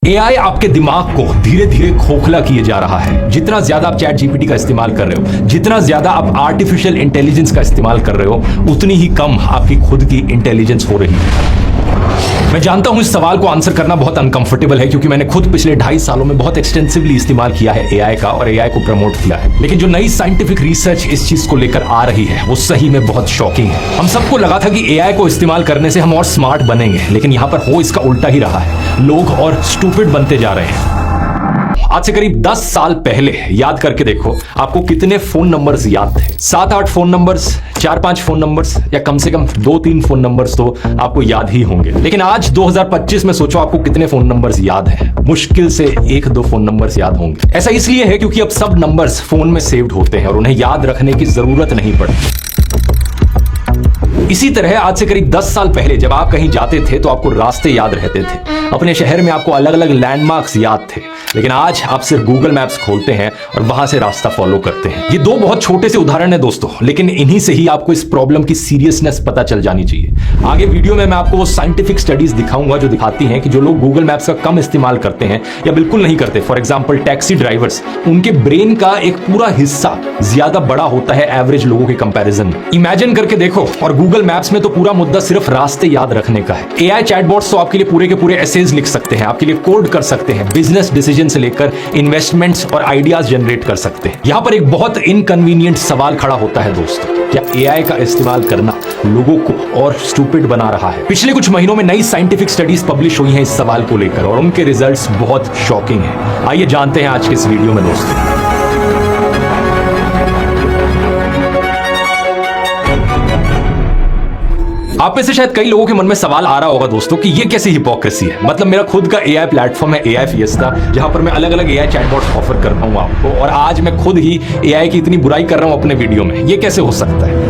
AI आपके दिमाग को धीरे धीरे खोखला किए जा रहा है। जितना ज्यादा आप चैट जीपीटी का इस्तेमाल कर रहे हो, जितना ज्यादा आप आर्टिफिशियल इंटेलिजेंस का इस्तेमाल कर रहे हो, उतनी ही कम आपकी खुद की इंटेलिजेंस हो रही है। मैं जानता हूं इस सवाल को आंसर करना बहुत अनकंफर्टेबल है, क्योंकि मैंने खुद पिछले 2.5 सालों में बहुत एक्सटेंसिवली इस्तेमाल किया है एआई का और एआई को प्रमोट किया है। लेकिन जो नई साइंटिफिक रिसर्च इस चीज को लेकर आ रही है वो सही में बहुत शॉकिंग है। हम सबको लगा था कि एआई को इस्तेमाल करने से हम और स्मार्ट बनेंगे, लेकिन यहां पर हो इसका उल्टा ही रहा है। लोग और स्टूपिड बनते जा रहे हैं। आज से करीब 10 साल पहले याद करके देखो, आपको कितने फोन नंबर्स याद थे? 7-8 फोन नंबर्स, 4-5 फोन नंबर्स, या कम से कम 2-3 फोन नंबर्स तो आपको याद ही होंगे। लेकिन आज 2025 में सोचो आपको कितने फोन नंबर्स याद हैं? मुश्किल से 1-2 फोन नंबर्स याद होंगे। ऐसा इसलिए है क्योंकि अब सब नंबर्स फोन में सेव्ड होते हैं और उन्हें याद रखने की जरूरत नहीं पड़ती। इसी तरह आज से करीब 10 साल पहले जब आप कहीं जाते थे तो आपको रास्ते याद रहते थे, अपने शहर में आपको अलग अलग लैंडमार्क्स याद थे। लेकिन आज आप सिर्फ गूगल मैप्स खोलते हैं और वहां से रास्ता फॉलो करते हैं। ये 2 बहुत छोटे से उदाहरण हैं दोस्तों, लेकिन इन्हीं से ही आपको इस प्रॉब्लम की सीरियसनेस पता चल जानी चाहिए। आगे वीडियो में मैं आपको वो साइंटिफिक स्टडीज दिखाऊंगा जो दिखाती हैं कि जो लोग गूगल मैप्स का कम इस्तेमाल करते हैं या बिल्कुल नहीं करते, फॉर एग्जाम्पल टैक्सी ड्राइवर्स, उनके ब्रेन का एक पूरा हिस्सा ज्यादा बड़ा होता है एवरेज लोगों के कंपैरिजन में। इमेजिन करके देखो, और गूगल मैप्स में तो पूरा मुद्दा सिर्फ रास्ते याद रखने का है। एआई चैटबॉट्स तो आपके लिए पूरे के पूरे एसेज लिख सकते हैं, आपके लिए कोड कर सकते हैं, बिजनेस डिसीजन से लेकर इन्वेस्टमेंट्स और आइडियाज जनरेट कर सकते हैं। यहां पर एक बहुत इनकन्वीनियंट सवाल खड़ा होता है दोस्तों, क्या एआई का इस्तेमाल करना लोगों को और स्टूपिड बना रहा है? पिछले कुछ महीनों में नई साइंटिफिक स्टडीज पब्लिश हुई हैं इस सवाल को लेकर और उनके रिजल्ट्स बहुत शॉकिंग हैं। आइए जानते हैं आज के इस वीडियो में दोस्तों। आप में से शायद कई लोगों के मन में सवाल आ रहा होगा दोस्तों कि ये कैसी हिपोक्रेसी है। मतलब मेरा खुद का एआई प्लेटफॉर्म है एआई फिएस्टा, जहां पर मैं अलग अलग एआई चैटबॉट्स ऑफर करता हूं आपको, और आज मैं खुद ही एआई की इतनी बुराई कर रहा हूं अपने वीडियो में। ये कैसे हो सकता है?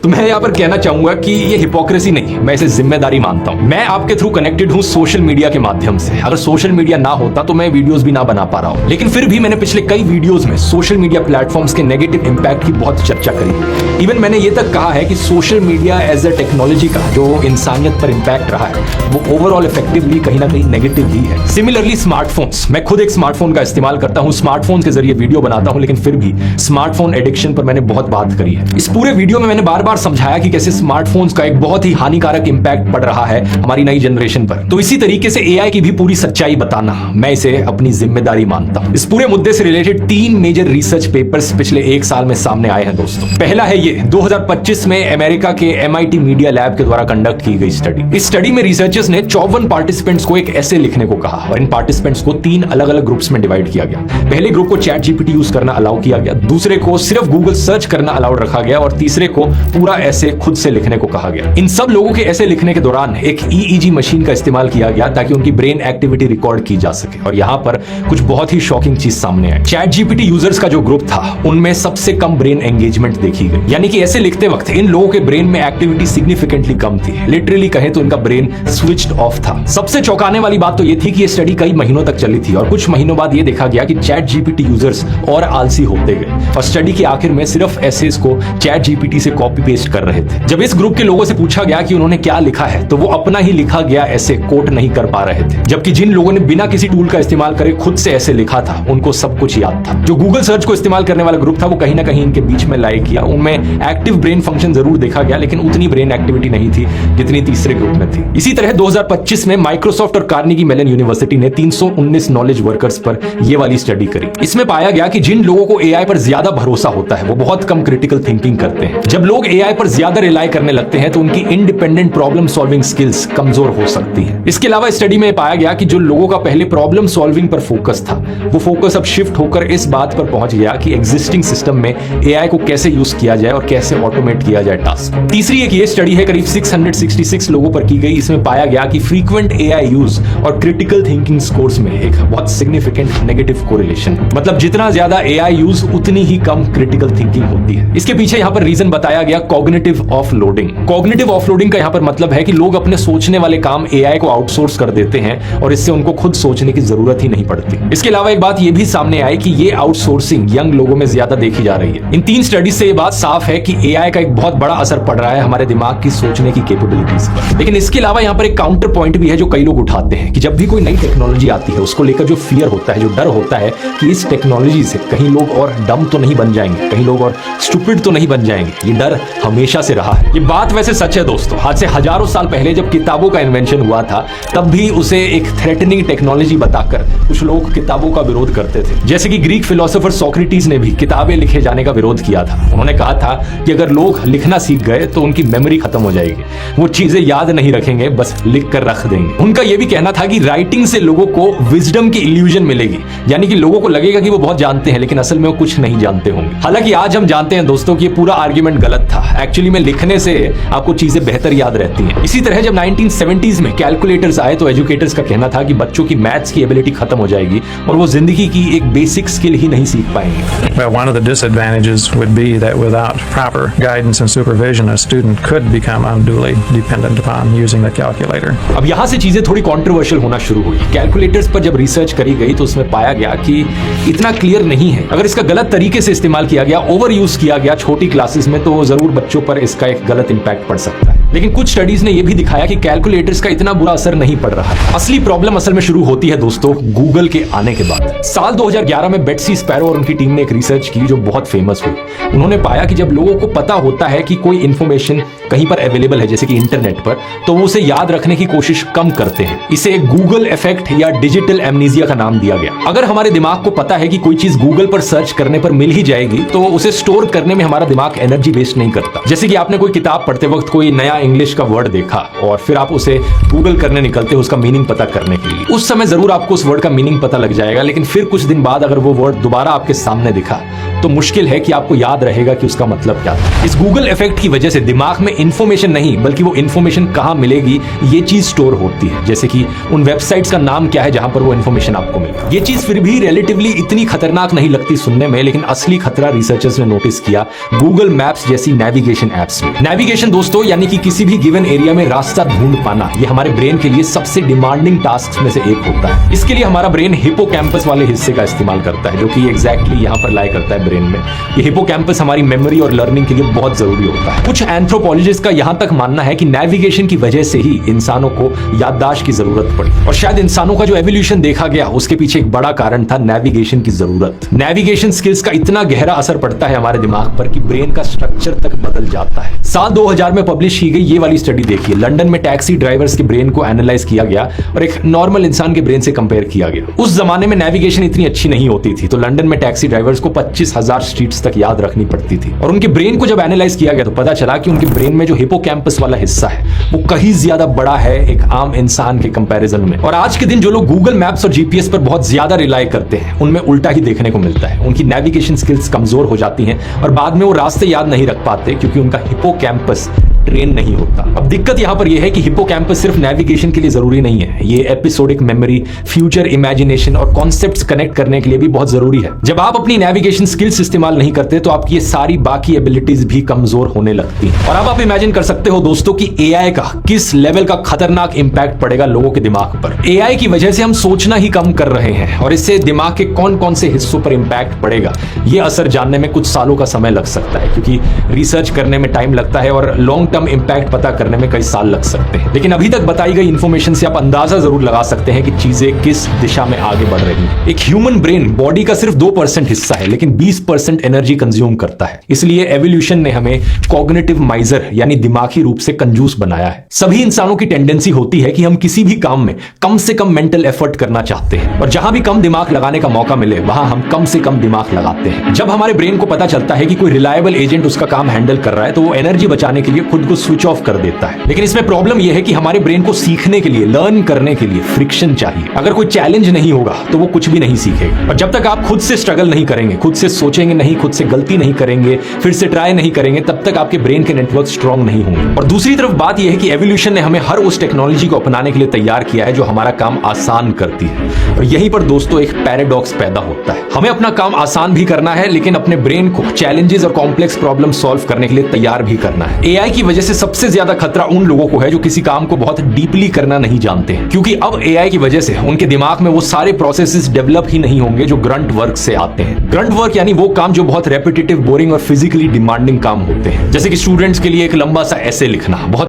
तो मैं यहां पर कहना चाहूंगा कि ये हिपोक्रेसी नहीं, मैं इसे जिम्मेदारी मानता हूं। मैं आपके थ्रू कनेक्टेड हूं सोशल मीडिया के माध्यम से। अगर सोशल मीडिया ना होता तो मैं वीडियोस भी ना बना पा रहा हूं। लेकिन फिर भी मैंने पिछले कई वीडियोस में सोशल मीडिया प्लेटफॉर्म्स के नेगेटिव इंपैक्ट की बहुत चर्चा करी। इवन मैंने ये तक कहा है कि social media as a technology का जो इंसानियत पर इंपैक्ट रहा है वो ओवरऑल इफेक्टिवली कहीं ना कहीं नेगेटिव ही है। सिमिलरली स्मार्टफोन्स, मैं खुद एक स्मार्टफोन का इस्तेमाल करता हूं, स्मार्टफोन के जरिए वीडियो बनाता हूं, लेकिन फिर भी स्मार्टफोन एडिक्शन पर मैंने बहुत बात करी है। इस पूरे वीडियो में मैंने बार बार समझाया कि कैसे स्मार्टफोन्स का एक बहुत ही हानिकारक इंपैक्ट पड़ रहा है हमारी नई जनरेशन पर। तो इसी तरीके से एआई की भी पूरी सच्चाई बताना मैं इसे अपनी जिम्मेदारी मानता हूं। इस पूरे मुद्दे से रिलेटेड 3 मेजर रिसर्च पेपर्स पिछले 1 साल में सामने आए हैं दोस्तों। पहला है ये 2025 में अमेरिका के MIT मीडिया लैब के द्वारा कंडक्ट की गई स्टडी। इस स्टडी में रिसर्चर्स ने 54 पार्टिसिपेंट्स को एक ऐसे लिखने को कहा और इन पार्टिसिपेंट्स को 3 अलग अलग ग्रुप्स में डिवाइड किया गया। पहले ग्रुप को चैट जीपीटी यूज करना अलाउ किया गया, दूसरे को सिर्फ गूगल सर्च करना अलाउड रखा गया और तीसरे को पूरा ऐसे खुद से लिखने को कहा गया। इन सब लोगों के ऐसे लिखने के दौरान एक EEG मशीन का इस्तेमाल किया गया ताकि उनकी ब्रेन एक्टिविटी रिकॉर्ड की जा सके। और यहाँ पर कुछ बहुत ही शॉकिंग चीज सामने आई। चैट जीपीटी यूजर्स का जो ग्रुप था उनमें सबसे कम ब्रेन एंगेजमेंट देखी गई, यानी कि ऐसे लिखते वक्त इन लोगों के ब्रेन में एक्टिविटी सिग्निफिकेंटली कम थी। लिटरली कहें तो इनका ब्रेन स्विच्ड ऑफ था। सबसे चौंकाने वाली बात तो ये थी कि ये स्टडी कई महीनों तक चली थी और कुछ महीनों बाद ये देखा गया कि चैट जीपीटी यूजर्स और आलसी होते गए और स्टडी के आखिर में सिर्फ एसेज को चैट जीपीटी से कॉपी पेस्ट कर रहे थे। जब इस ग्रुप के लोगों से पूछा गया कि उन्होंने क्या लिखा है तो वो अपना ही लिखा गया ऐसे कोट नहीं कर पा रहे थे, जबकि जिन लोगों ने बिना किसी टूल का इस्तेमाल करे खुद से ऐसे लिखा था उनको सब कुछ याद था। जो गूगल सर्च को इस्तेमाल करने वाला ग्रुप था वो कहीं ना कहीं इनके बीच में लाई किया। उनमें एक्टिव ब्रेन फंक्शन जरूर देखा गया, लेकिन उतनी ब्रेन एक्टिविटी नहीं थी जितनी तीसरे ग्रुप में थी। इसी तरह 2025 में माइक्रोसॉफ्ट और कार्नेगी मेलन यूनिवर्सिटी ने 319 नॉलेज वर्कर्स पर यह वाली स्टडी करी। इसमें पाया गया कि जिन लोगों को एआई पर ज्यादा भरोसा होता है वो बहुत कम क्रिटिकल थिंकिंग करते हैं। जब लोग एआई पर ज्यादा रिलाई करने लगते हैं तो उनकी इंडिपेंडेंट प्रॉब्लम सॉल्विंग स्किल्स कमजोर हो सकती हैं। इसके अलावा स्टडी में पाया गया कि जो लोगों का पहले प्रॉब्लम सॉल्विंग पर फोकस था वो फोकस अब शिफ्ट होकर इस बात पर पहुंच गया कि एग्जिस्टिंग सिस्टम में एआई को कैसे यूज किया जाए और कैसे ऑटोमेट किया जाए टास्क। तीसरी एक ये स्टडी है करीब 666 लोगों पर की गई। इसमें पाया गया कि फ्रीक्वेंट एआई यूज और क्रिटिकल थिंकिंग स्कोर्स में एक बहुत सिग्निफिकेंट नेगेटिव कोरिलेशन, मतलब जितना ज्यादा एआई यूज उतनी ही कम क्रिटिकल थिंकिंग होती है। इसके पीछे यहाँ पर रीजन बताया गया कॉग्निटिव ऑफलोडिंग। कॉग्निटिव ऑफलोडिंग का यहाँ पर मतलब है कि लोग अपने सोचने वाले काम एआई को आउटसोर्स कर देते हैं और इससे उनको खुद सोचने की जरूरत ही नहीं पड़ती। इसके अलावा एक बात यह भी सामने आई कि ये आउटसोर्सिंग यंग लोगों में ज्यादा देखी जा रही है। इन 3 स्टडीज से ये बात साफ है कि एआई का एक बहुत बड़ा बड़ा असर पड़ रहा है हमारे दिमाग की सोचने की कैपेबिलिटीज पर। लेकिन इसके अलावा यहाँ पर एक काउंटर पॉइंट भी है जो कई लोग उठाते हैं कि जब भी कोई नई टेक्नोलॉजी आती है उसको लेकर जो फियर होता है, जो डर होता है कि इस टेक्नोलॉजी से कहीं लोग और डम तो नहीं बन जाएंगे, कहीं लोग और स्टूपिड तो नहीं बन जाएंगे, ये डर हमेशा से रहा है। ये बात वैसे सच है दोस्तों। आज से हजारों साल पहले जब किताबों का इन्वेंशन हुआ था तब भी उसे एक थ्रेटनिंग टेक्नोलॉजी बताकर कुछ लोग किताबों का विरोध करते थे। जैसे कि ग्रीक फिलोसोफर सोक्रेटिस ने भी किताबें लिखे जाने का विरोध किया था। उन्होंने कहा था कि अगर लोग लिखना सीख गए तो उनकी मेमोरी खत्म हो जाएगी, वो चीजें याद नहीं रखेंगे, बस लिख कर रख देंगे। उनका यह भी कहना था कि राइटिंग से लोगों को विजडम की इल्यूजन मिलेगी, यानी कि लोगों को लगेगा कि वो बहुत जानते हैं लेकिन असल में वो कुछ नहीं जानते होंगे। हालांकि आज हम जानते हैं दोस्तों कि ये पूरा आर्ग्यूमेंट गलत था। एक्चुअली में लिखने से आपको चीजें बेहतर याद रहती हैं। इसी तरह जब 1970s में कैलकुलेटर्स आए तो एजुकेटर्स का कहना था कि बच्चों की मैथ्स की एबिलिटी खत्म हो जाएगी और वो जिंदगी की एक बेसिक स्किल ही नहीं सीख पाएंगे। Well, one of the disadvantages would be that without proper guidance and supervision, a student could become unduly dependent upon using the calculator. अब यहाँ से चीजें थोड़ी कंट्रोवर्शियल होना शुरू हुई। कैलकुलेटर्स पर जब रिसर्च करी गई तो उसमें पाया गया कि इतना क्लियर नहीं है। अगर इसका गलत तरीके से इस्तेमाल किया गया, ओवर यूज किया गया छोटी क्लासेस में, तो जरूर बच्चों पर इसका एक गलत इंपैक्ट पड़ सकता है। लेकिन कुछ स्टडीज ने यह भी दिखाया कि कैलकुलेटर्स का इतना बुरा असर नहीं पड़ रहा है। असली प्रॉब्लम असल में शुरू होती है दोस्तों गूगल के आने के बाद। साल 2011 में बेट्सी स्पैरो और उनकी टीम ने एक रिसर्च की जो बहुत फेमस हुई। उन्होंने पाया कि जब लोगों को पता होता है कि कोई इंफॉर्मेशन कहीं पर अवेलेबल है, जैसे कि इंटरनेट पर, तो वो उसे याद रखने की कोशिश कम करते हैं। इसे गूगल इफेक्ट या डिजिटल एमनीजिया का नाम दिया गया। अगर हमारे दिमाग को पता है कि कोई चीज गूगल पर सर्च करने पर मिल ही जाएगी तो उसे स्टोर करने में हमारा दिमाग एनर्जी वेस्ट नहीं करता। जैसे कि आपने कोई किताब पढ़ते वक्त कोई नया इंग्लिश का वर्ड देखा और फिर आप उसे गूगल करने निकलते हो उसका मीनिंग पता करने के लिए। उस समय जरूर आपको उस वर्ड का मीनिंग पता लग जाएगा, लेकिन फिर कुछ दिन बाद अगर वो वर्ड दोबारा आपके सामने दिखा तो मुश्किल है कि आपको याद रहेगा कि उसका मतलब क्या था। इस गूगल इफेक्ट की वजह से दिमाग में इंफॉर्मेशन नहीं बल्कि वो इंफॉर्मेशन कहां मिलेगी ये चीज स्टोर होती है। जैसे कि उन वेबसाइट्स का नाम क्या है जहां पर वो इंफॉर्मेशन आपको मिले। ये चीज फिर भी रिलेटिवली इतनी खतरनाक नहीं लगती सुनने में, लेकिन असली खतरा रिसर्चर्स ने नोटिस किया गूगल मैप्स जैसी नेविगेशन एप्स में। नेविगेशन दोस्तों यानी कि किसी भी गिवन एरिया में रास्ता ढूंढ पाना, ये हमारे ब्रेन के लिए सबसे डिमांडिंग टास्क में से एक होता है। इसके लिए हमारा ब्रेन हिपोकैम्पस वाले हिस्से का इस्तेमाल करता है जो कि एग्जैक्टली यहां पर लाई करता है ब्रेन में। ये हिपोकैम्पस हमारी मेमोरी और लर्निंग के लिए बहुत जरूरी होता है। कुछ एंथ्रोपोलॉजिस्ट का यहां तक मानना है कि नेविगेशन की वजह से ही इंसानों को याददाश्त की जरूरत पड़ी और शायद इंसानों का जो एवोल्यूशन देखा गया उसके पीछे एक बड़ा कारण था नेविगेशन की जरूरत। नेविगेशन स्किल्स का इतना गहरा असर पड़ता है हमारे दिमाग पर कि ब्रेन का स्ट्रक्चर तक बदल जाता है। साल 2000 में पब्लिश की गई ये वाली स्टडी देखिए। लंदन में टैक्सी ड्राइवर्स के ब्रेन को एनालाइज किया गया और एक नॉर्मल इंसान के ब्रेन से कंपेयर किया गया। उस जमाने में नेविगेशन इतनी अच्छी नहीं होती थी, तो लंदन में टैक्सी ड्राइवर्स को 25,000 स्ट्रीट्स तक याद रखनी पड़ती थी। और उनके ब्रेन को जब एनालाइज किया गया तो पता चला कि उनके ब्रेन में जो हिपोकैम्पस वाला हिस्सा है वो कहीं ज्यादा बड़ा है एक आम इंसान के कंपैरिजन में। और आज के दिन जो लोग गूगल मैप्स और जीपीएस पर बहुत ज्यादा रिलाई करते हैं उनमें उल्टा ही देखने को मिलता है। उनकी नेविगेशन स्किल्स कमजोर हो जाती हैं और बाद में वो रास्ते याद नहीं रख पाते क्योंकि उनका हिपोकैम्पस ट्रेन नहीं होता। अब दिक्कत यहां पर यह है कि हिपोकैम्पस सिर्फ नेविगेशन के लिए जरूरी नहीं है, ये एपिसोडिक मेमोरी, फ्यूचर इमेजिनेशन और कॉन्सेप्ट्स कनेक्ट करने के लिए भी बहुत जरूरी है। जब आप अपनी नेविगेशन स्किल्स इस्तेमाल नहीं करते तो आपकी ये सारी बाकी एबिलिटीज भी कमजोर होने लगती हैं। और अब आप इमेजिन कर सकते हो दोस्तों कि एआई का किस लेवल का खतरनाक इंपैक्ट पड़ेगा लोगों के दिमाग पर। एआई की वजह से हम सोचना ही कम कर रहे हैं और इससे दिमाग के कौन कौन से हिस्सों पर इंपैक्ट पड़ेगा ये असर जानने में कुछ सालों का समय लग सकता है, क्योंकि रिसर्च करने में टाइम लगता है और लॉन्ग टर्म इंपैक्ट पता करने में कई साल लग सकते हैं। लेकिन अभी तक बताई गई इंफॉर्मेशन से आप अंदाजा जरूर लगा सकते हैं कि चीजें किस दिशा में आगे बढ़ रही हैं। एक ह्यूमन ब्रेन बॉडी का सिर्फ 2% हिस्सा है लेकिन 20% एनर्जी कंज्यूम करता है। इसलिए एवोल्यूशन ने हमें कॉग्निटिव माइजर यानी दिमागी रूप से कंजूस बनाया है। सभी इंसानों की टेंडेंसी होती है कि हम किसी भी काम में कम से कम मेंटल एफर्ट करना चाहते हैं और जहां भी कम दिमाग लगाने का मौका मिले वहां हम कम से कम दिमाग लगाते हैं। जब हमारे ब्रेन को पता चलता है कि कोई रिलायबल एजेंट उसका काम हैंडल कर रहा है तो वो एनर्जी बचाने के लिए खुद को स्विच ऑफ कर देता है। लेकिन इसमें प्रॉब्लम यह है कि हमारे ब्रेन को सीखने के लिए, लर्न करने के लिए फ्रिक्शन चाहिए। अगर कोई चैलेंज नहीं होगा तो वो कुछ भी नहीं सीखेगा। और जब तक आप खुद से स्ट्रगल नहीं करेंगे, खुद से सोचेंगे नहीं, खुद से गलती नहीं करेंगे, फिर से ट्राई नहीं करेंगे, तब तक आपके ब्रेन के नेटवर्क स्ट्रांग नहीं होंगे। और दूसरी तरफ बात यह है कि एवोल्यूशन ने हमें हर उस टेक्नोलॉजी को अपनाने के लिए तैयार किया है जो हमारा काम आसान करती है। और यहीं पर दोस्तों एक पैराडॉक्स पैदा होता है। हमें अपना काम आसान भी करना है लेकिन अपने ब्रेन को चैलेंजेस और कॉम्प्लेक्स प्रॉब्लम सॉल्व करने के लिए तैयार भी करना है। एआई की वजह वजह से सबसे ज्यादा खतरा उन लोगों को है जो किसी काम को बहुत डीपली करना नहीं जानते हैं, क्योंकि अब एआई की वजह से उनके दिमाग में वो सारे प्रोसेसेस डेवलप ही नहीं होंगे जो ग्रंट वर्क से आते हैं। ग्रंट वर्क यानी वो काम जो बहुत रेपिटेटिव, बोरिंग और फिजिकली डिमांडिंग काम होते हैं, जैसे कि स्टूडेंट्स के लिए एक लंबा सा ऐसे लिखना, बहुत